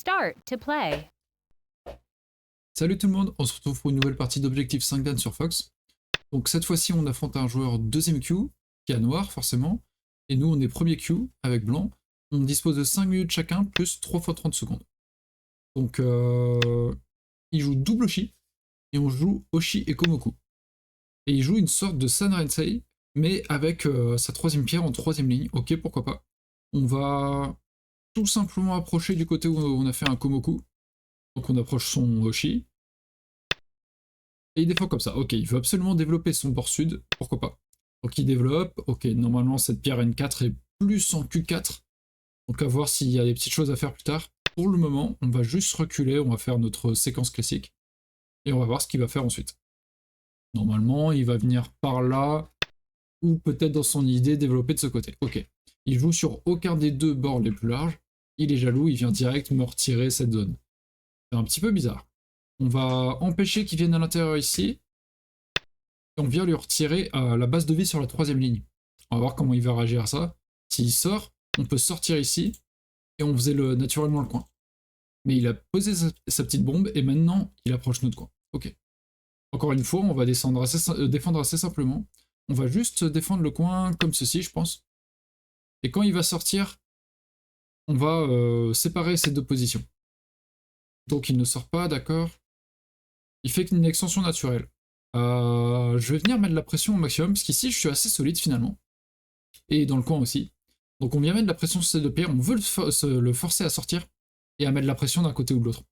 Start to play. Salut tout le monde, on se retrouve pour une nouvelle partie d'Objectif 5 Dan sur Fox. Donc cette fois-ci on affronte un joueur deuxième queue, qui a noir forcément, et nous on est premier queue avec blanc. On dispose de 5 minutes chacun, plus 3 fois 30 secondes. Donc il joue double Oshi, et on joue Oshi et Komoku. Et il joue une sorte de Sanrensei, mais avec sa troisième pierre en troisième ligne, ok pourquoi pas. On va tout simplement approcher du côté où on a fait un Komoku. Donc on approche son Oshi. Et il défend comme ça. Ok, il veut absolument développer son bord sud. Pourquoi pas. Donc il développe. Ok, normalement cette pierre N4 est plus en Q4. Donc à voir s'il y a des petites choses à faire plus tard. Pour le moment, on va juste reculer. On va faire notre séquence classique. Et on va voir ce qu'il va faire ensuite. Normalement, il va venir par là. Ou peut-être dans son idée développer de ce côté. Ok. Il joue sur aucun des deux bords les plus larges. Il est jaloux. Il vient direct me retirer cette zone. C'est un petit peu bizarre. On va empêcher qu'il vienne à l'intérieur ici. Et on vient lui retirer la base de vie sur la troisième ligne. On va voir comment il va réagir à ça. S'il sort, on peut sortir ici. Et on faisait naturellement le coin. Mais il a posé sa petite bombe et maintenant il approche notre coin. Ok. Encore une fois, on va défendre assez simplement. On va juste défendre le coin comme ceci, je pense. Et quand il va sortir, on va séparer ces deux positions. Donc il ne sort pas, d'accord. Il fait une extension naturelle. Je vais venir mettre la pression au maximum, parce qu'ici je suis assez solide finalement. Et dans le coin aussi. Donc on vient mettre la pression sur ces deux pierres, on veut le forcer à sortir, et à mettre la pression d'un côté ou de l'autre.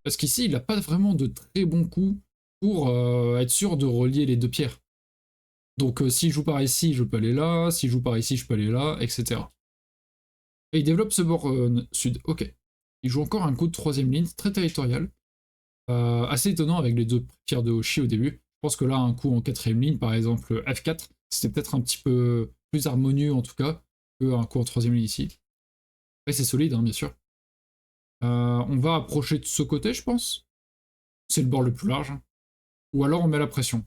Parce qu'ici il n'a pas vraiment de très bons coups pour être sûr de relier les deux pierres. Donc s'il joue par ici, je peux aller là, s'il joue par ici, je peux aller là, etc. Et il développe ce bord sud, ok. Il joue encore un coup de troisième ligne, très territorial. Assez étonnant avec les deux pierres de Hoshi au début. Je pense que là, un coup en quatrième ligne, par exemple F4, c'était peut-être un petit peu plus harmonieux en tout cas, qu'un coup en troisième ligne ici. Et c'est solide, hein, bien sûr. On va approcher de ce côté, je pense. C'est le bord le plus large. Ou alors on met la pression.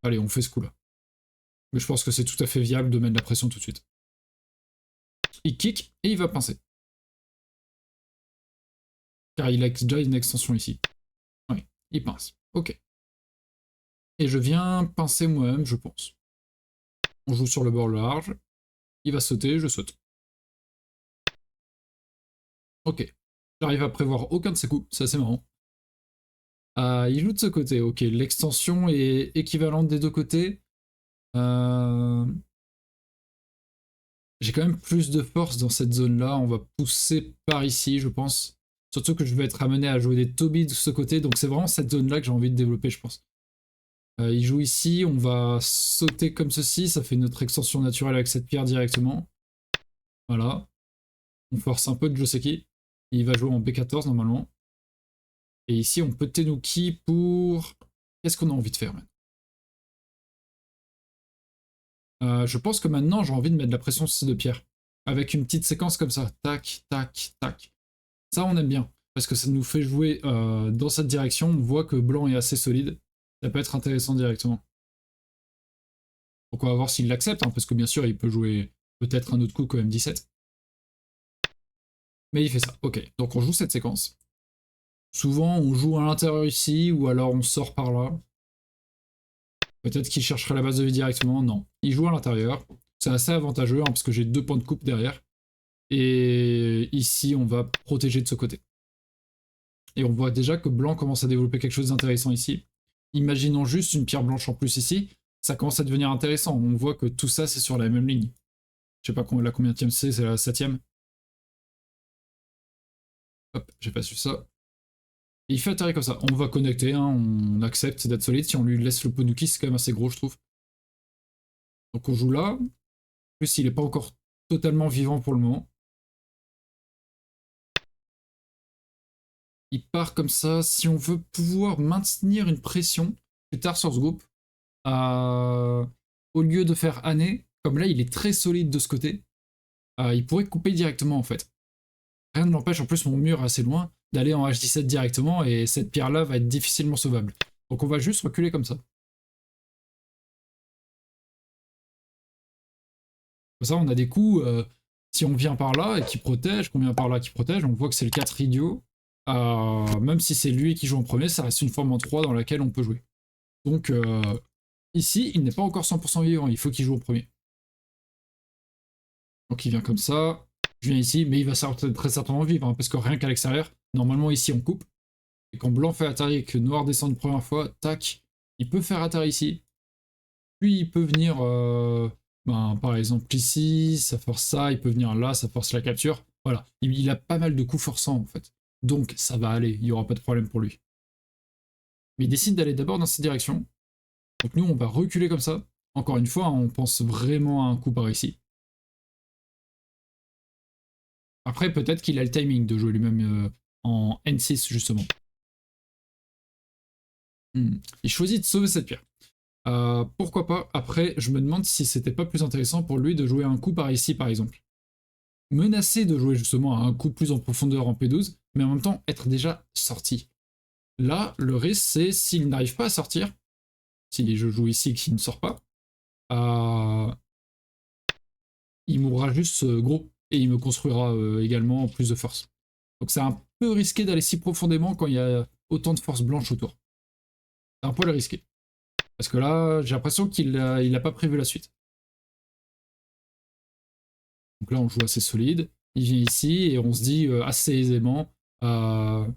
Allez, on fait ce coup-là. Mais je pense que c'est tout à fait viable de mettre la pression tout de suite. Il kick et il va pincer. Car il a déjà une extension ici. Oui, il pince. Ok. Et je viens pincer moi-même, je pense. On joue sur le bord large. Il va sauter, je saute. Ok. J'arrive à prévoir aucun de ses coups, c'est assez marrant. Il joue de ce côté, ok. L'extension est équivalente des deux côtés. J'ai quand même plus de force dans cette zone-là. On va pousser par ici, je pense. Surtout que je vais être amené à jouer des Toby de ce côté, donc c'est vraiment cette zone-là que j'ai envie de développer, je pense. Il joue ici, on va sauter comme ceci, ça fait notre extension naturelle avec cette pierre directement. Voilà. On force un peu de Joseki. Il va jouer en B14 normalement. Et ici, on peut Tenuki pour... Qu'est-ce qu'on a envie de faire maintenant? Je pense que maintenant, j'ai envie de mettre de la pression sur ces deux pierres. Avec une petite séquence comme ça. Tac, tac, tac. Ça, on aime bien. Parce que ça nous fait jouer dans cette direction. On voit que blanc est assez solide. Ça peut être intéressant directement. Donc on va voir s'il l'accepte, hein, parce que bien sûr, il peut jouer peut-être un autre coup comme M17. Mais il fait ça. Ok, donc on joue cette séquence. Souvent, on joue à l'intérieur ici, ou alors on sort par là. Peut-être qu'il chercherait la base de vie directement. Non, il joue à l'intérieur. C'est assez avantageux, hein, parce que j'ai 2 points de coupe derrière. Et ici, on va protéger de ce côté. Et on voit déjà que blanc commence à développer quelque chose d'intéressant ici. Imaginons juste une pierre blanche en plus ici. Ça commence à devenir intéressant. On voit que tout ça, c'est sur la même ligne. Je sais pas la combienième c'est la 7ème. Hop, j'ai pas su ça. Et il fait atterrir comme ça. On va connecter, hein, on accepte d'être solide. Si on lui laisse le Ponuki, c'est quand même assez gros, je trouve. Donc on joue là. En plus, il n'est pas encore totalement vivant pour le moment. Il part comme ça. Si on veut pouvoir maintenir une pression plus tard sur ce groupe, au lieu de faire année, comme là, il est très solide de ce côté, il pourrait couper directement en fait. Rien ne l'empêche, en plus mon mur est assez loin, d'aller en H17 directement et cette pierre-là va être difficilement sauvable. Donc on va juste reculer comme ça. Comme ça, on a des coups Si on vient par là et qu'il protège, qu'on vient par là qui protège, on voit que c'est le 4 idiot. Même si c'est lui qui joue en premier, ça reste une forme en 3 dans laquelle on peut jouer. Donc ici, il n'est pas encore 100% vivant, il faut qu'il joue en premier. Donc il vient comme ça, je viens ici, mais il va très certainement vivre, hein, parce que rien qu'à l'extérieur, normalement ici on coupe. Et quand blanc fait Atari et que noir descend une première fois, tac, il peut faire Atari ici. Puis il peut venir, par exemple ici, ça force ça, il peut venir là, ça force la capture. Voilà, il a pas mal de coups forçants en fait. Donc ça va aller, il n'y aura pas de problème pour lui. Mais il décide d'aller d'abord dans cette direction. Donc nous on va reculer comme ça. Encore une fois, on pense vraiment à un coup par ici. Après peut-être qu'il a le timing de jouer lui-même en N6 justement. Il choisit de sauver cette pierre. Pourquoi pas. Après, je me demande si c'était pas plus intéressant pour lui de jouer un coup par ici, par exemple. Menacer de jouer justement à un coup plus en profondeur en P12, mais en même temps être déjà sorti. Là, le risque, c'est s'il n'arrive pas à sortir, si je joue ici et qu'il ne sort pas, il mourra juste gros, et il me construira également plus de force. Donc c'est un peu risqué d'aller si profondément quand il y a autant de force blanche autour. C'est un peu le risqué. Parce que là, j'ai l'impression qu'il n'a pas prévu la suite. Donc là, on joue assez solide. Il vient ici et on se dit assez aisément, là,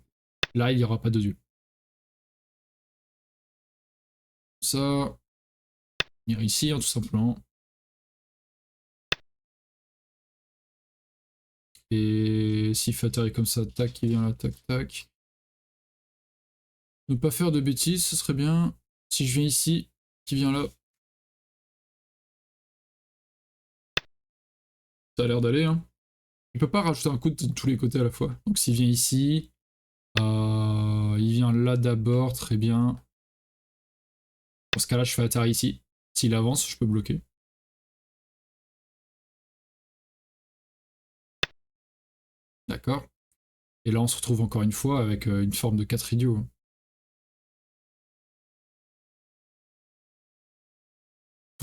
il n'y aura pas de dieu. Ça, venir ici, hein, tout simplement. Et s'il fait atterrir comme ça, tac, il vient là, tac, tac. Ne pas faire de bêtises, ce serait bien. Si je viens ici, qui vient là. Ça a l'air d'aller, hein. Il peut pas rajouter un coup de tous les côtés à la fois. Donc s'il vient ici, il vient là d'abord, très bien. Dans ce cas-là, je fais atterrir ici. S'il avance, je peux bloquer. D'accord. Et là, on se retrouve encore une fois avec une forme de 4 idiots.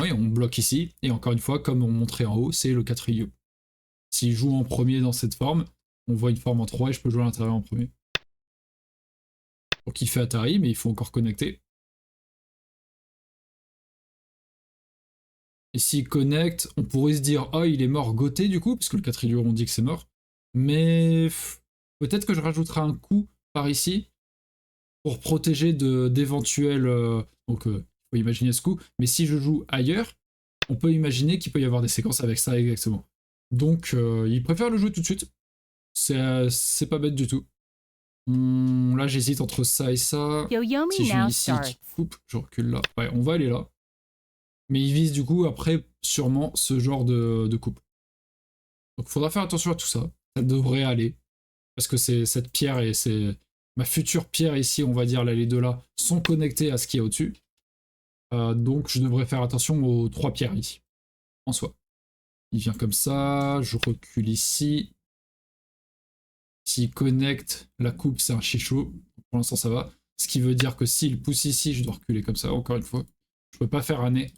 Oui, on bloque ici, et encore une fois, comme on montrait en haut, c'est le 4 idiot. S'il joue en premier dans cette forme, on voit une forme en 3 et je peux jouer à l'intérieur en premier. Donc il fait Atari, mais il faut encore connecter. Et s'il connecte, on pourrait se dire « Ah, il est mort goté du coup », parce que le 4 idiot, on dit que c'est mort. Mais peut-être que je rajouterai un coup par ici pour protéger d'éventuels... donc il faut imaginer ce coup. Mais si je joue ailleurs, on peut imaginer qu'il peut y avoir des séquences avec ça exactement. Donc il préfère le jouer tout de suite. C'est pas bête du tout. Là j'hésite entre ça et ça. Si je viens ici, qui coupe, je recule là. Ouais, on va aller là. Mais il vise du coup après sûrement ce genre de coupe. Donc il faudra faire attention à tout ça. Ça devrait aller. Parce que c'est cette pierre et c'est ma future pierre ici, on va dire là, les deux là, sont connectés à ce qu'il y a au-dessus. Donc je devrais faire attention aux 3 pierres ici, en soi. Il vient comme ça, je recule ici. S'il connecte la coupe, c'est un chichot. Pour l'instant, ça va. Ce qui veut dire que s'il pousse ici, je dois reculer comme ça, encore une fois. Je peux pas faire un nez.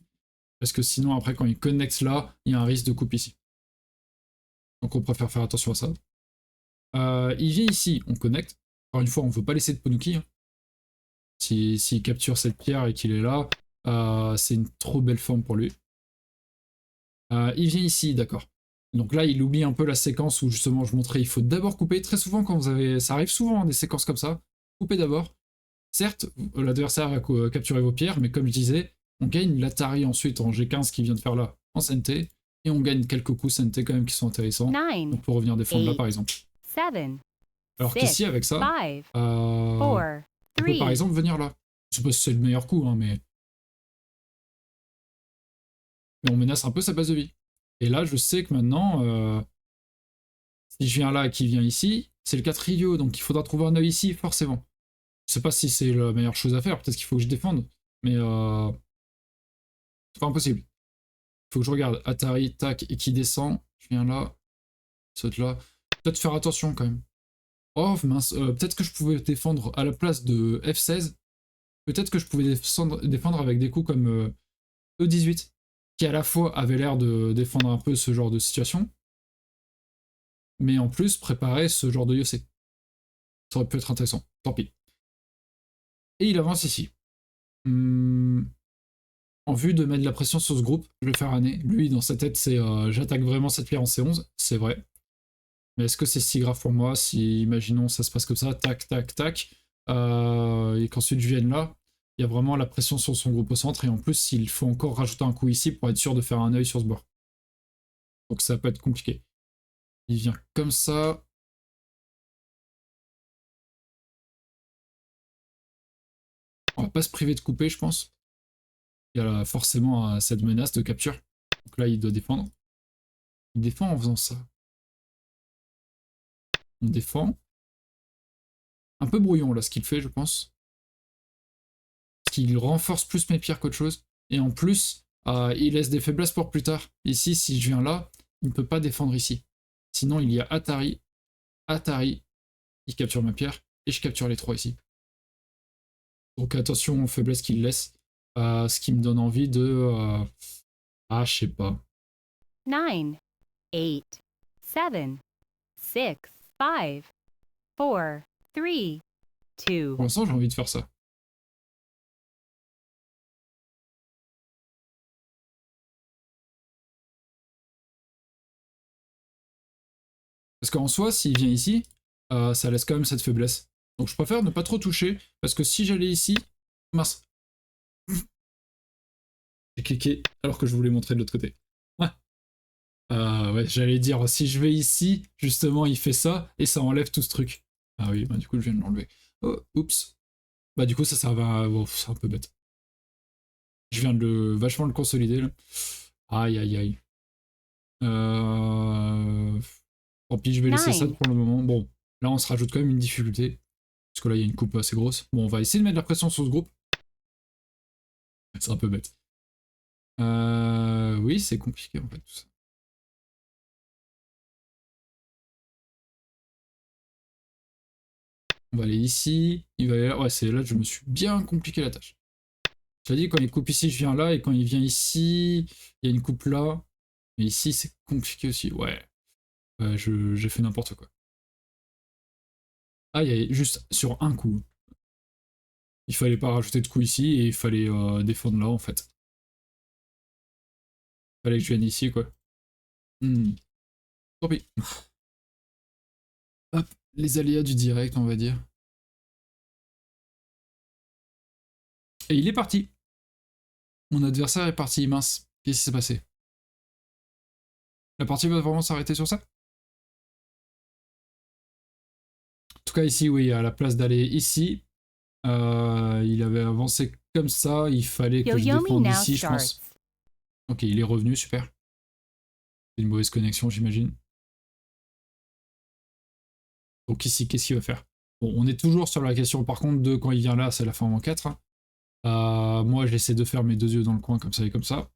Parce que sinon, après, quand il connecte là, il y a un risque de coupe ici. Donc on préfère faire attention à ça. Il vient ici, on connecte. Encore une fois, on ne veut pas laisser de Ponuki. Hein. S'il capture cette pierre et qu'il est là, c'est une trop belle forme pour lui. Il vient ici, d'accord. Donc là, il oublie un peu la séquence où justement je montrais, il faut d'abord couper. Très souvent, quand vous avez, ça arrive souvent, hein, des séquences comme ça. Coupez d'abord. Certes, l'adversaire va capturer vos pierres, mais comme je disais, on gagne l'Atari ensuite en G15 qui vient de faire là, en CNT, et on gagne quelques coups CNT quand même qui sont intéressants. On peut revenir défendre là par exemple. Alors qu'ici, avec ça, on peut par exemple venir là. Je sais pas si c'est le meilleur coup, hein, mais on menace un peu sa base de vie. Et là, je sais que maintenant, si je viens là et qu'il vient ici, c'est le 4 idiot, donc il faudra trouver un œil ici, forcément. Je sais pas si c'est la meilleure chose à faire, peut-être qu'il faut que je défende, mais c'est pas impossible. Il faut que je regarde Atari, tac, et qui descend. Je viens là, saute là. Peut-être faire attention quand même. Oh mince, peut-être que je pouvais défendre à la place de F16. Peut-être que je pouvais défendre avec des coups comme E18, qui à la fois avait l'air de défendre un peu ce genre de situation, mais en plus préparer ce genre de IOC. Ça aurait pu être intéressant, tant pis. Et il avance ici. En vue de mettre de la pression sur ce groupe, je vais faire un nez. Lui, dans sa tête, c'est j'attaque vraiment cette pierre en C11, c'est vrai. Mais est-ce que c'est si grave pour moi si, imaginons, ça se passe comme ça, tac, tac, tac, et qu'ensuite je vienne là, il y a vraiment la pression sur son groupe au centre, et en plus, il faut encore rajouter un coup ici pour être sûr de faire un œil sur ce bord. Donc ça peut être compliqué. Il vient comme ça. On va pas se priver de couper, je pense. Il y a forcément cette menace de capture. Donc là, il doit défendre. Il défend en faisant ça. On défend. Un peu brouillon, là, ce qu'il fait, je pense. Parce qu'il renforce plus mes pierres qu'autre chose. Et en plus, il laisse des faiblesses pour plus tard. Ici, si je viens là, il ne peut pas défendre ici. Sinon, il y a Atari. Atari, il capture ma pierre. Et je capture les 3 ici. Donc attention aux faiblesses qu'il laisse. Ce qui me donne envie de... je sais pas. 9, 8, 7, 6, 5, 4, 3, 2. Pour l'instant, j'ai envie de faire ça. Parce qu'en soi, s'il vient ici, ça laisse quand même cette faiblesse. Donc je préfère ne pas trop toucher, parce que si j'allais ici... Mince. J'ai cliqué alors que je voulais montrer de l'autre côté. Ouais, j'allais dire, si je vais ici, justement, il fait ça, et ça enlève tout ce truc. Ah oui, bah du coup, je viens de l'enlever. Oh, oups. Bah du coup, ça va... Oh, c'est un peu bête. Je viens de vachement le consolider, là. Aïe, aïe, aïe. Tant pis, je vais laisser ça pour le moment. Bon, là, on se rajoute quand même une difficulté. Parce que là, il y a une coupe assez grosse. Bon, on va essayer de mettre de la pression sur ce groupe. C'est un peu bête. Oui, c'est compliqué, en fait, tout ça. On va aller ici. Il va aller là. Ouais, c'est là que je me suis bien compliqué la tâche. Je l'ai dit, quand il coupe ici, je viens là. Et quand il vient ici, il y a une coupe là. Mais ici, c'est compliqué aussi. Ouais. J'ai fait n'importe quoi. Ah, il y a juste sur un coup. Il fallait pas rajouter de coups ici et il fallait défendre là, en fait. Il fallait que je vienne ici, quoi. Tant pis. Hop, les aléas du direct, on va dire. Et il est parti. Mon adversaire est parti, mince. Qu'est-ce qui s'est passé? La partie va vraiment s'arrêter sur ça? En tout cas, ici, oui, à la place d'aller ici, il avait avancé comme ça. Il fallait que je défende ici, je pense. Ok, il est revenu, super. C'est une mauvaise connexion, j'imagine. Donc ici, qu'est-ce qu'il va faire? Bon, on est toujours sur la question, par contre, de quand il vient là, c'est la fin en 4. Moi, j'essaie de faire mes 2 yeux dans le coin, comme ça et comme ça,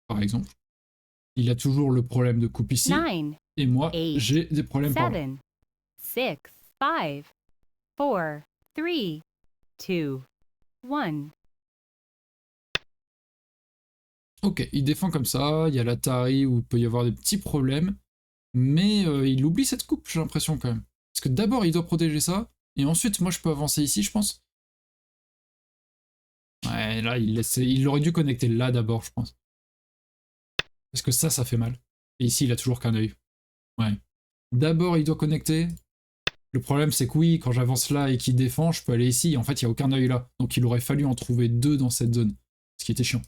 par exemple. Il a toujours le problème de coupe ici. 9, et moi, 8, j'ai des problèmes par là. 7, 6, 5, 4, 3, 2, 1. Ok, il défend comme ça, il y a l'Atari où il peut y avoir des petits problèmes, mais il oublie cette coupe, j'ai l'impression quand même. Parce que d'abord, il doit protéger ça, et ensuite, moi, je peux avancer ici, je pense. Ouais, là, il aurait dû connecter là d'abord, je pense. Parce que ça fait mal. Et ici, il a toujours qu'un œil. Ouais. D'abord, il doit connecter. Le problème, c'est que oui, quand j'avance là et qu'il défend, je peux aller ici. En fait, il n'y a aucun œil là. Donc, il aurait fallu en trouver 2 dans cette zone. Ce qui était chiant.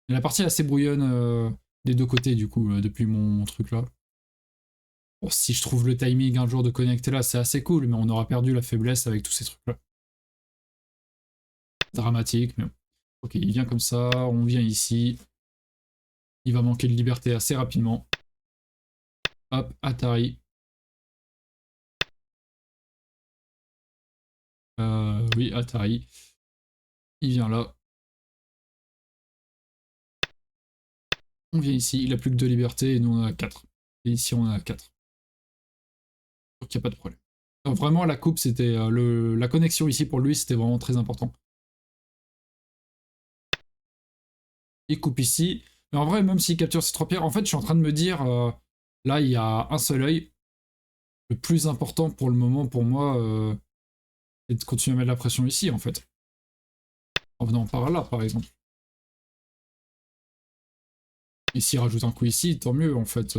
La partie est assez brouillonne des 2 côtés, du coup, depuis mon truc là. Bon, si je trouve le timing un jour de connecter là, c'est assez cool, mais on aura perdu la faiblesse avec tous ces trucs là. Dramatique, mais bon. Ok, il vient comme ça, on vient ici. Il va manquer de liberté assez rapidement. Hop, Atari. Oui, Atari. Il vient là. On vient ici, il a plus que 2 libertés et nous on en a 4. Et ici on en a 4. Donc il n'y a pas de problème. Donc, vraiment la coupe c'était la connexion ici pour lui c'était vraiment très important. Il coupe ici. Mais en vrai même s'il capture ces 3 pierres, en fait je suis en train de me dire Là, il y a un seul œil. Le plus important pour le moment, pour moi, c'est de continuer à mettre la pression ici, en fait. En venant par là, par exemple. Et s'il rajoute un coup ici, tant mieux, en fait.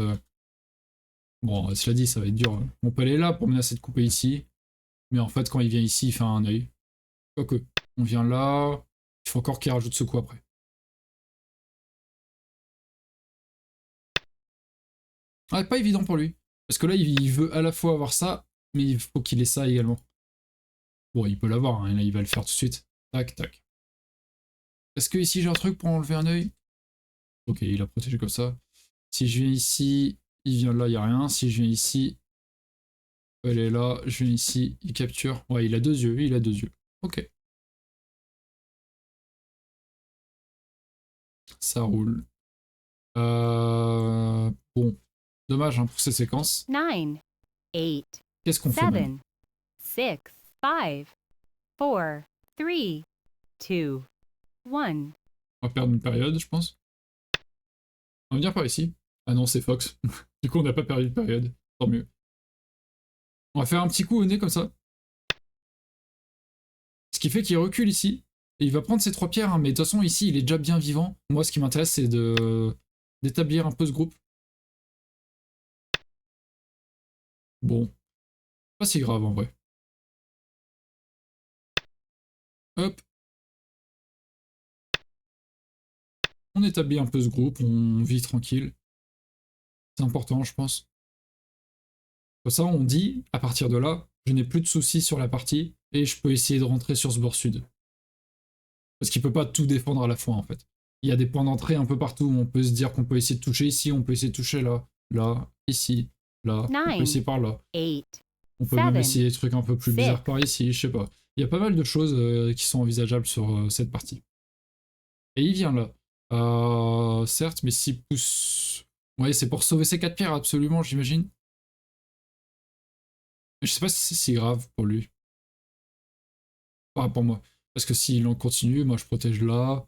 Bon, cela dit, ça va être dur. On peut aller là pour menacer de couper ici. Mais en fait, quand il vient ici, il fait un œil. Quoique, on vient là. Il faut encore qu'il rajoute ce coup après. Ah, pas évident pour lui. Parce que là, il veut à la fois avoir ça, mais il faut qu'il ait ça également. Bon, il peut l'avoir, hein, là, il va le faire tout de suite. Tac, tac. Est-ce que ici j'ai un truc pour enlever un œil? Ok, il a protégé comme ça. Si je viens ici, il vient là, il n'y a rien. Si je viens ici, elle est là. Je viens ici, il capture. Ouais, il a deux yeux, il a deux yeux. Ok. Ça roule. Bon. Dommage hein, pour ces séquences. 9, 8, Qu'est-ce qu'on fait maintenant? 7, 6, 5, 4, 3, 2, 1. On va perdre une période, je pense. On va venir par ici. Ah non, c'est Fox. Du coup, on n'a pas perdu de période. Tant mieux. On va faire un petit coup au nez comme ça. Ce qui fait qu'il recule ici. Et il va prendre ses trois pierres, hein, mais de toute façon, ici, il est déjà bien vivant. Moi, ce qui m'intéresse, c'est d'établir un peu ce groupe. Bon, pas si grave en vrai. Hop. On établit un peu ce groupe, on vit tranquille. C'est important, je pense. Comme ça, on dit, à partir de là, je n'ai plus de soucis sur la partie et je peux essayer de rentrer sur ce bord sud. Parce qu'il peut pas tout défendre à la fois, en fait. Il y a des points d'entrée un peu partout. On peut se dire qu'on peut essayer de toucher ici, on peut essayer de toucher là, là, ici, là. On peut 9, essayer par là. 8, On peut même 7, essayer des trucs un peu plus 6. bizarres par ici, je sais pas. Il y a pas mal de choses qui sont envisageables sur cette partie. Et il vient là. Certes, mais s'il pousse... Ouais, c'est pour sauver ses 4 pierres, absolument, j'imagine. Mais je sais pas si c'est si grave pour lui. Pas pour moi. Parce que s'il en continue, moi je protège là.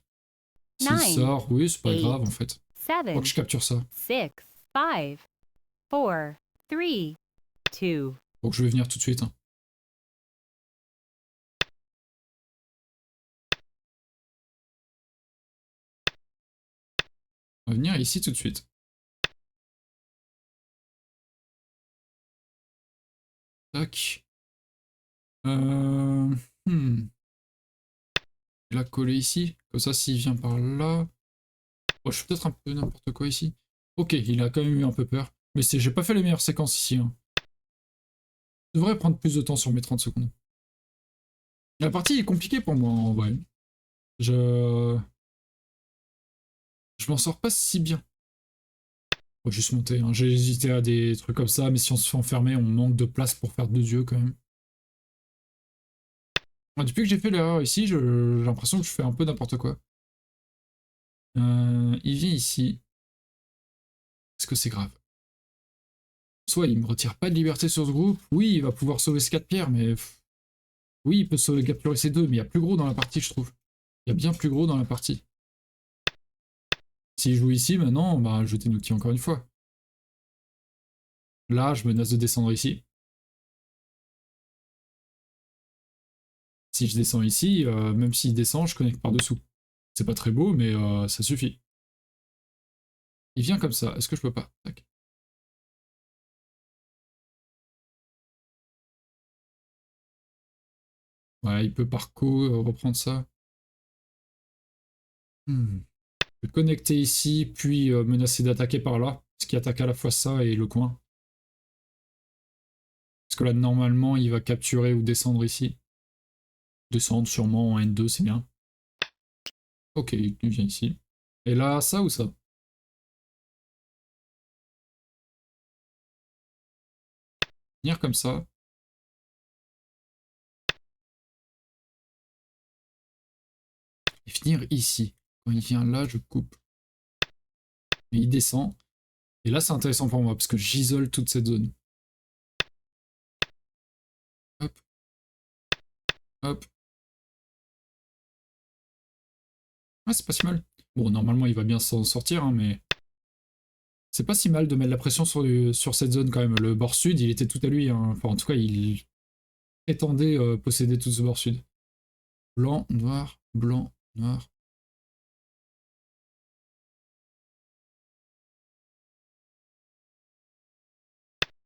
S'il 9, sort, oui, c'est pas 8, grave en fait. Faut 7, que je capture ça. 6, 5, 4, 3, 2. Donc je vais venir tout de suite. Hein. On va venir ici tout de suite. Tac. Euh... Hmm. Il a collé ici. Comme ça, s'il vient par là... Oh, je fais peut-être un peu n'importe quoi ici. Ok, il a quand même eu un peu peur. Mais j'ai pas fait les meilleures séquences ici. Hein. Je devrais prendre plus de temps sur mes 30 secondes. La partie est compliquée pour moi en vrai. Je m'en sors pas si bien. Faut juste monter. Hein. J'ai hésité à des trucs comme ça, mais si on se fait enfermer, on manque de place pour faire deux yeux quand même. Depuis que j'ai fait l'erreur ici, j'ai l'impression que je fais un peu n'importe quoi. Il vient ici. Est-ce que c'est grave? Soit il me retire pas de liberté sur ce groupe, oui, il va pouvoir sauver ses 4 pierres, mais... Oui, il peut sauver capturer ces deux, mais il y a plus gros dans la partie, je trouve. Il y a bien plus gros dans la partie. S'il joue ici, maintenant, bah, je t'ai encore une fois. Là, je menace de descendre ici. Si je descends ici, même s'il descend, je connecte par-dessous. C'est pas très beau, mais ça suffit. Il vient comme ça. Est-ce que je peux pas? Tac. Ouais, il peut par co reprendre ça. Je peux connecter ici, puis menacer d'attaquer par là. Ce qui attaque à la fois ça et le coin. Parce que là, normalement, il va capturer ou descendre ici. Descendre sûrement en N2, c'est bien. Ok, il vient ici. Et là, ça ou ça? Venir comme ça. Et finir ici. Quand il vient là, je coupe. Et il descend. Et là, c'est intéressant pour moi, parce que j'isole toute cette zone. Hop. Hop. Ah, c'est pas si mal. Bon, normalement, il va bien s'en sortir, hein, mais... C'est pas si mal de mettre la pression sur cette zone quand même. Le bord sud, il était tout à lui. Hein. Enfin, en tout cas, il prétendait posséder tout ce bord sud. Blanc, noir, blanc, noir.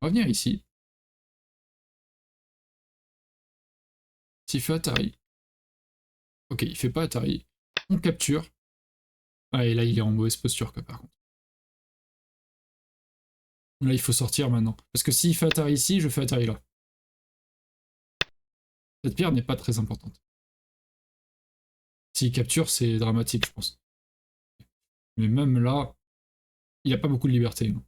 On va venir ici. S'il fait Atari. Ok, il fait pas Atari. On capture. Ah, et là, il est en mauvaise posture, quoi, par contre. Là, il faut sortir maintenant. Parce que s'il fait Atari ici, je fais Atari là. Cette pierre n'est pas très importante. S'il capture, c'est dramatique, je pense. Mais même là, il n'a pas beaucoup de liberté. Non.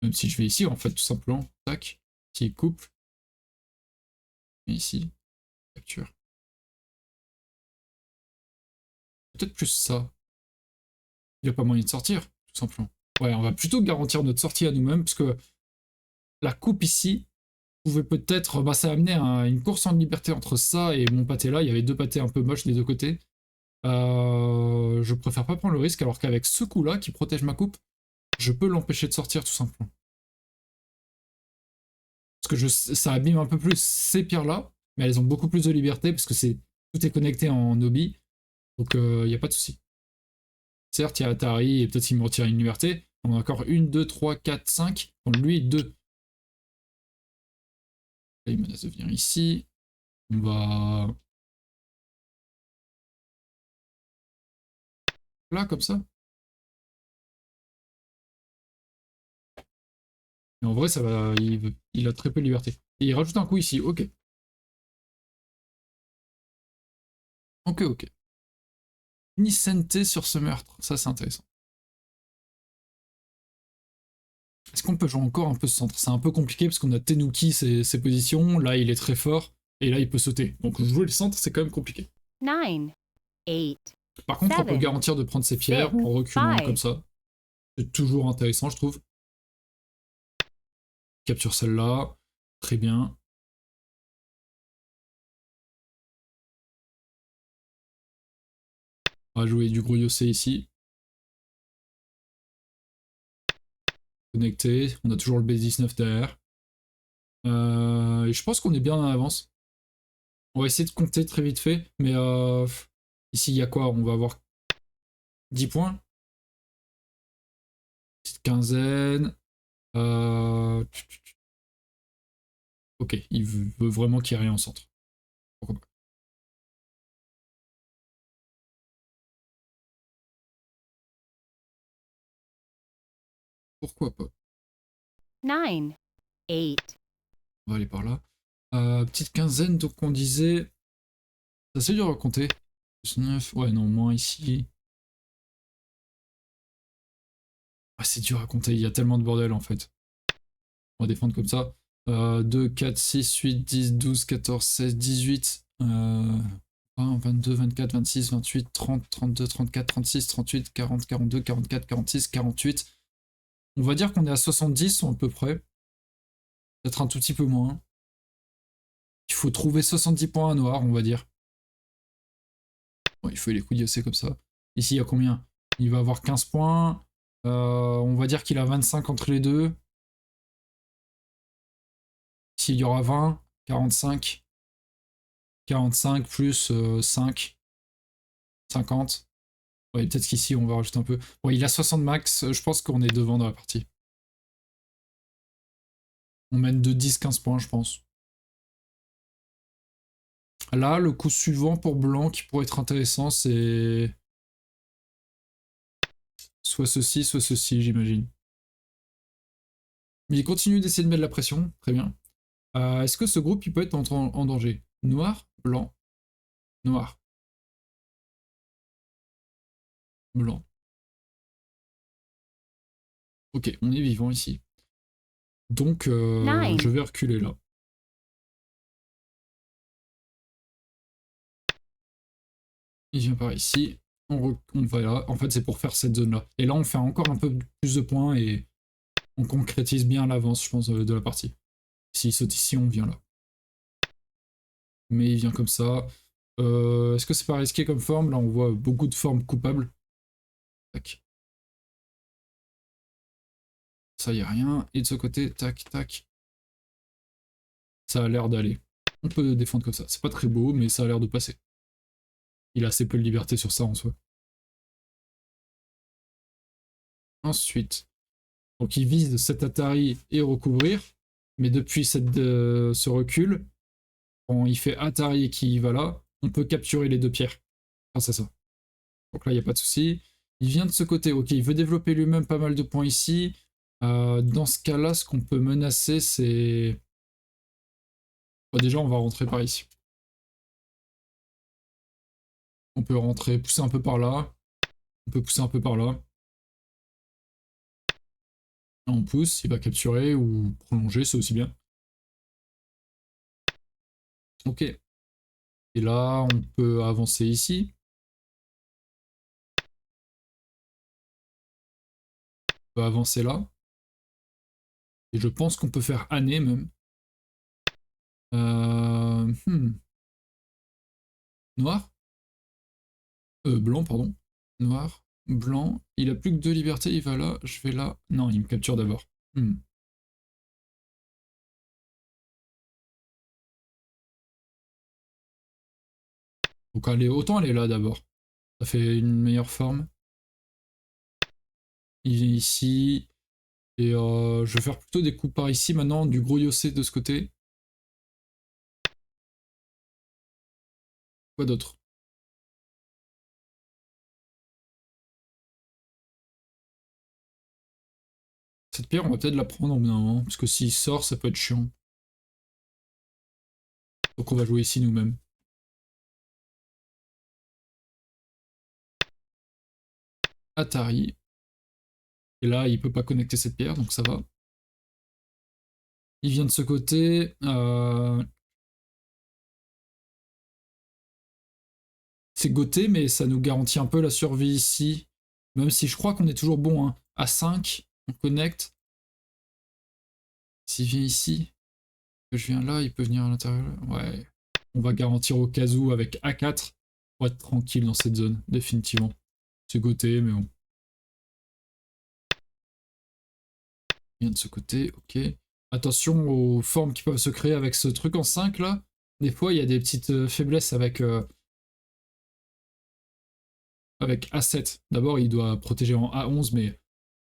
Même si je vais ici, en fait, tout simplement. Tac. S'il coupe. Et ici. Capture. Peut-être plus ça. Il n'y a pas moyen de sortir, tout simplement. Ouais, on va plutôt garantir notre sortie à nous-mêmes, parce que la coupe ici pouvait peut-être... Bah, ça amenait une course en liberté entre ça et mon pâté là. Il y avait deux pâtés un peu moches des deux côtés. Je préfère pas prendre le risque, alors qu'avec ce coup-là, qui protège ma coupe, je peux l'empêcher de sortir, tout simplement. Parce que ça abîme un peu plus ces pierres-là, mais elles ont beaucoup plus de liberté, parce que tout est connecté en hobby, donc il n'y a pas de souci. Certes, il y a Atari, et peut-être qu'il me retire une liberté. On a encore 1, 2, 3, 4, 5. Donc lui, 2. Là, il menace de venir ici. On va... Là, comme ça. Et en vrai, ça va... Il a très peu de liberté. Et il rajoute un coup ici, ok. Ok, ok. Nicente sur ce meurtre, ça c'est intéressant. Est-ce qu'on peut jouer encore un peu ce centre? C'est un peu compliqué parce qu'on a Tenuki ses positions, là il est très fort, et là il peut sauter. Donc jouer le centre c'est quand même compliqué. 9, 8, Par contre on peut 7, garantir de prendre ses pierres en reculant 5. comme ça. C'est toujours intéressant je trouve. Capture celle-là, très bien. On va jouer du gros Yossei ici. Connecté, on a toujours le B19 derrière. Et je pense qu'on est bien en avance. On va essayer de compter très vite fait, mais ici il y a quoi? On va avoir 10 points. Petite quinzaine. Ok, il veut vraiment qu'il y ait rien en centre. Pourquoi pas? Pourquoi pas? 9, 8. On va aller par là. Petite quinzaine, donc on disait... C'est assez dur à compter. 9, ouais, non, moins ici. Ah, c'est dur à compter, il y a tellement de bordel en fait. On va défendre comme ça. 2, 4, 6, 8, 10, 12, 14, 16, 18, 20, 22, 24, 26, 28, 30, 32, 34, 36, 38, 40, 42, 44, 46, 48. On va dire qu'on est à 70 à peu près. Peut-être un tout petit peu moins. Il faut trouver 70 points à noir, on va dire. Bon, il faut les coups d'IOC comme ça. Ici, il y a combien? Il va avoir 15 points. On va dire qu'il a 25 entre les deux. Ici, il y aura 20, 45. 45 plus 5, 50. Ouais, peut-être qu'ici, on va rajouter un peu. Bon, il a 60 max. Je pense qu'on est devant dans la partie. On mène de 10-15 points, je pense. Là, le coup suivant pour blanc qui pourrait être intéressant, c'est soit ceci, j'imagine. Mais il continue d'essayer de mettre la pression, très bien. Est-ce que ce groupe il peut être en danger? Noir, blanc, noir, blanc. Ok, on est vivant ici. Donc, je vais reculer là. Il vient par ici. On va là. En fait, c'est pour faire cette zone-là. Et là, on fait encore un peu plus de points et on concrétise bien l'avance, je pense, de la partie. S'il saute ici, on vient là. Mais il vient comme ça. Est-ce que c'est pas risqué comme forme? Là, on voit beaucoup de formes coupables. Tac. Ça, y a rien. Et de ce côté, tac, tac. Ça a l'air d'aller. On peut défendre comme ça. C'est pas très beau, mais ça a l'air de passer. Il a assez peu de liberté sur ça en soi. Ensuite, donc il vise cet Atari et recouvrir. Mais depuis ce recul, quand il fait Atari et qu'il va là, on peut capturer les deux pierres. Grâce à ça. Donc là, il n'y a pas de souci. Il vient de ce côté. Ok, il veut développer lui-même pas mal de points ici. Dans ce cas-là, ce qu'on peut menacer, c'est... Bon, déjà, on va rentrer par ici. On peut rentrer, pousser un peu par là. On peut pousser un peu par là. Là, on pousse, il va capturer ou prolonger, c'est aussi bien. Ok. Et là, on peut avancer ici. On peut avancer là. Et je pense qu'on peut faire année même. Euh... Noir Blanc, pardon. Noir, blanc. Il a plus que 2 libertés, il va là, je vais là. Non, il me capture d'abord. Donc autant aller là d'abord. Ça fait une meilleure forme. Il vient ici. Et je vais faire plutôt des coups par ici maintenant, du gros yossé de ce côté. Quoi d'autre? Cette pierre, on va peut-être la prendre au bout d'un moment, parce que s'il sort, ça peut être chiant. Donc on va jouer ici nous-mêmes. Atari. Et là, il peut pas connecter cette pierre, donc ça va. Il vient de ce côté. C'est goté, mais ça nous garantit un peu la survie ici. Même si je crois qu'on est toujours bon. Hein. À 5, on connecte. S'il vient ici, que je viens là, il peut venir à l'intérieur. Ouais. On va garantir au cas où avec A4 pour être tranquille dans cette zone, définitivement. C'est goté, mais bon. Il vient de ce côté, ok. Attention aux formes qui peuvent se créer avec ce truc en 5 là. Des fois, il y a des petites faiblesses avec A7. D'abord, il doit protéger en A11, mais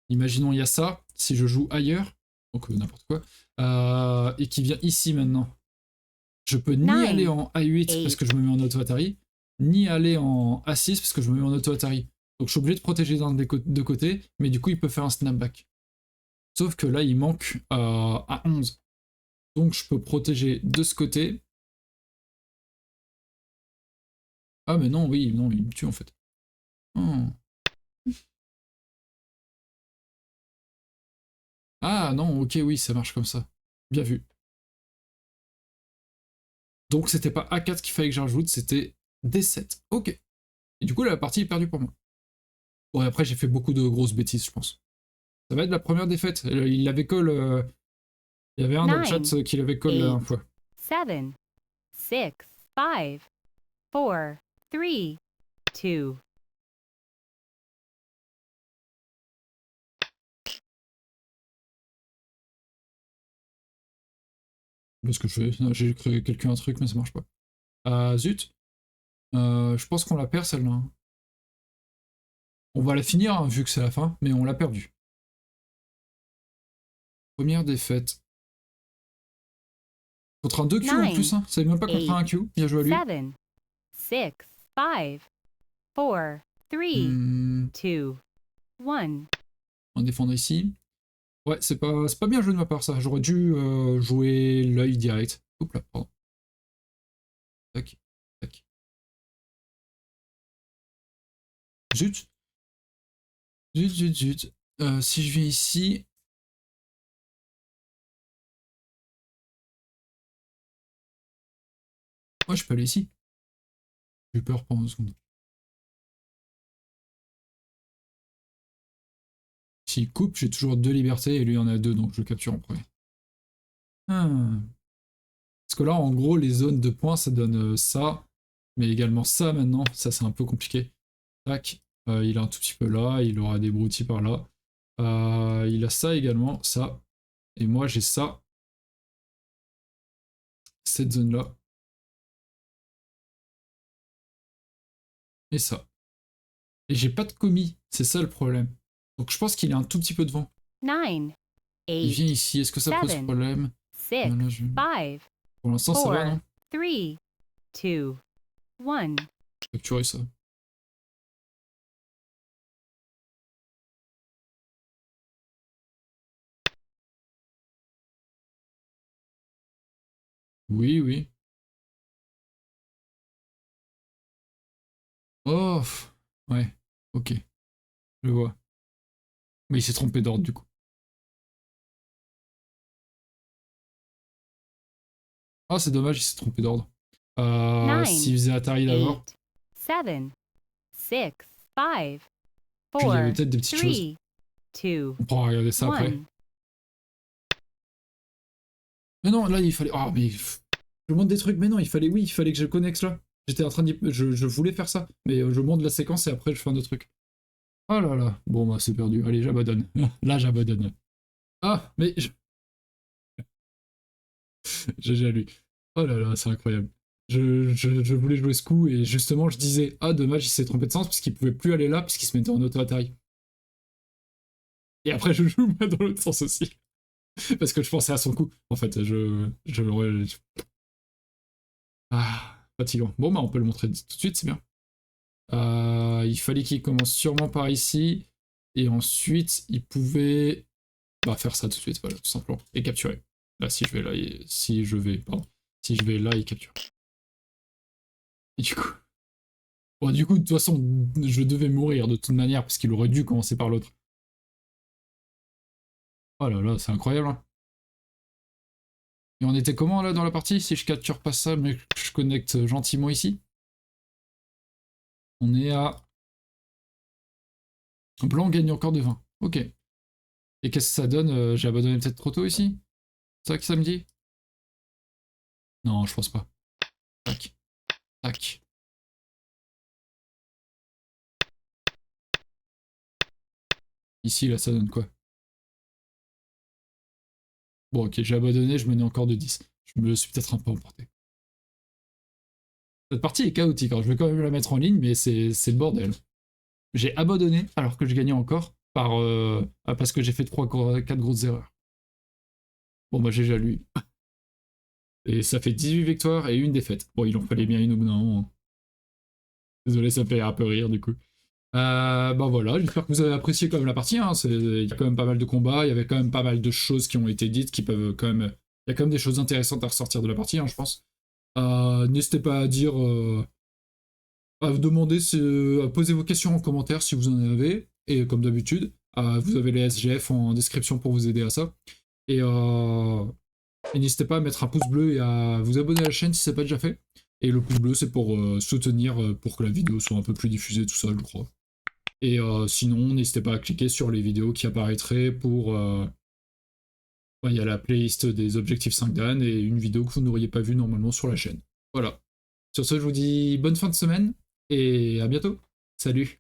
imaginons il y a ça. Si je joue ailleurs, donc n'importe quoi, et qui vient ici maintenant, je peux ni aller en A8 parce que je me mets en auto-Atari, ni aller en A6 parce que je me mets en auto-Atari. Donc je suis obligé de protéger d'un des deux côtés, mais du coup, il peut faire un snapback. Sauf que là, il manque A11. Donc je peux protéger de ce côté. Ah mais non, oui, non, il me tue en fait. Oh. Ah non, ok, oui, ça marche comme ça. Bien vu. Donc c'était pas A4 qu'il fallait que j'ajoute, c'était D7. Ok. Et du coup, la partie est perdue pour moi. Bon, et après, j'ai fait beaucoup de grosses bêtises, je pense. Ça va être la première défaite. Il l'avait call. Il y avait un dans le chat qui l'avait call la dernière fois. 7, 6, 5, 4, 3, 2. Qu'est-ce que je fais? J'ai créé quelqu'un un truc, mais ça marche pas. Ah, zut. Je pense qu'on la perd celle-là. Hein. On va la finir, hein, vu que c'est la fin, mais on l'a perdue. Première défaite. Contre un 2Q en plus, hein. C'est même pas contre un 1Q. Bien joué à lui. 7, 6, 5, 4, 3, 2, 1. On va défendre ici. Ouais, c'est pas bien joué de ma part ça. J'aurais dû jouer l'œil direct. Oups là, pardon. Tac, tac. Zut. Zut, zut, zut. Si je viens ici... Ouais, je peux aller ici. J'ai eu peur pendant 2 secondes. S'il coupe, j'ai toujours 2 libertés et lui en a 2, donc je le capture en premier. Ah. Parce que là, en gros, les zones de points, ça donne ça, mais également ça maintenant. Ça, c'est un peu compliqué. Tac. Il est un tout petit peu là, il aura des broutilles par là. Il a ça également, ça. Et moi, j'ai ça. Cette zone-là. Et ça. Et j'ai pas de commis, c'est ça le problème. Donc je pense qu'il est un tout petit peu devant. 9, Il vient 8, ici, est-ce que ça pose 7, problème? 6, Voilà, 5, Pour l'instant, ça va, 4, non? 3, 2, 1. Capturer ça. Oui, oui. Oh, ouais, ok, je vois. Mais il s'est trompé d'ordre du coup. Ah, c'est dommage, il s'est trompé d'ordre. 9, S'il faisait Atari d'abord, 8, 7, 6, 5, puis il y avait 4, peut-être des petites choses. 3, 2, On pourra regarder ça après. 1. Mais non, là, il fallait... Ah, mais... Je montre des trucs, mais non, oui, il fallait que je connecte là. J'étais en train d'y... Je voulais faire ça, mais je monte la séquence et après je fais un autre truc. Oh là là, bon bah c'est perdu, allez j'abandonne. Là j'abandonne. Ah, mais... J'ai déjà lu. Oh là là, c'est incroyable. Je voulais jouer ce coup et justement je disais, ah dommage, il s'est trompé de sens parce qu'il pouvait plus aller là puisqu'il se mettait en auto-Atari. Et après je joue moi dans l'autre sens aussi. Parce que je pensais à son coup. En fait, Ah, fatigant. Bon bah on peut le montrer tout de suite, c'est bien. Il fallait qu'il commence sûrement par ici. Et ensuite, il pouvait faire ça tout de suite, voilà, tout simplement. Et capturer. Là, si je vais là, si je vais là, il capture. Et du coup... Bon, du coup, de toute façon, je devais mourir de toute manière, parce qu'il aurait dû commencer par l'autre. Oh là là, c'est incroyable. Hein. Et on était comment, là, dans la partie? Si je capture pas ça, mais que je connecte gentiment ici. On est à... Blanc gagne encore de 20. Ok. Et qu'est-ce que ça donne? J'ai abandonné peut-être trop tôt ici? C'est ça que ça me dit? Non, je pense pas. Tac. Tac. Ici, là, ça donne quoi? Bon, ok, j'ai abandonné, je menais encore de 10. Je me suis peut-être un peu emporté. Cette partie est chaotique, alors je vais quand même la mettre en ligne, mais c'est le bordel. J'ai abandonné alors que je gagnais encore parce que j'ai fait 4 grosses erreurs. Bon, bah j'ai déjà lu. Et ça fait 18 victoires et une défaite. Bon, il en fallait bien une au bout d'un moment. Désolé, ça fait un peu rire du coup. Bah voilà, j'espère que vous avez apprécié quand même la partie. Hein. Il y a quand même pas mal de combats, il y avait quand même pas mal de choses qui ont été dites qui peuvent quand même. Il y a quand même des choses intéressantes à ressortir de la partie, hein, je pense. N'hésitez pas à dire. À vous demander, à poser vos questions en commentaire si vous en avez. Et comme d'habitude, vous avez les SGF en description pour vous aider à ça. Et n'hésitez pas à mettre un pouce bleu et à vous abonner à la chaîne si ce n'est pas déjà fait. Et le pouce bleu, c'est pour soutenir, pour que la vidéo soit un peu plus diffusée, tout ça, je crois. Et sinon, n'hésitez pas à cliquer sur les vidéos qui apparaîtraient pour... Il y a la playlist des objectifs 5 Dan et une vidéo que vous n'auriez pas vue normalement sur la chaîne. Voilà. Sur ce, je vous dis bonne fin de semaine et à bientôt. Salut.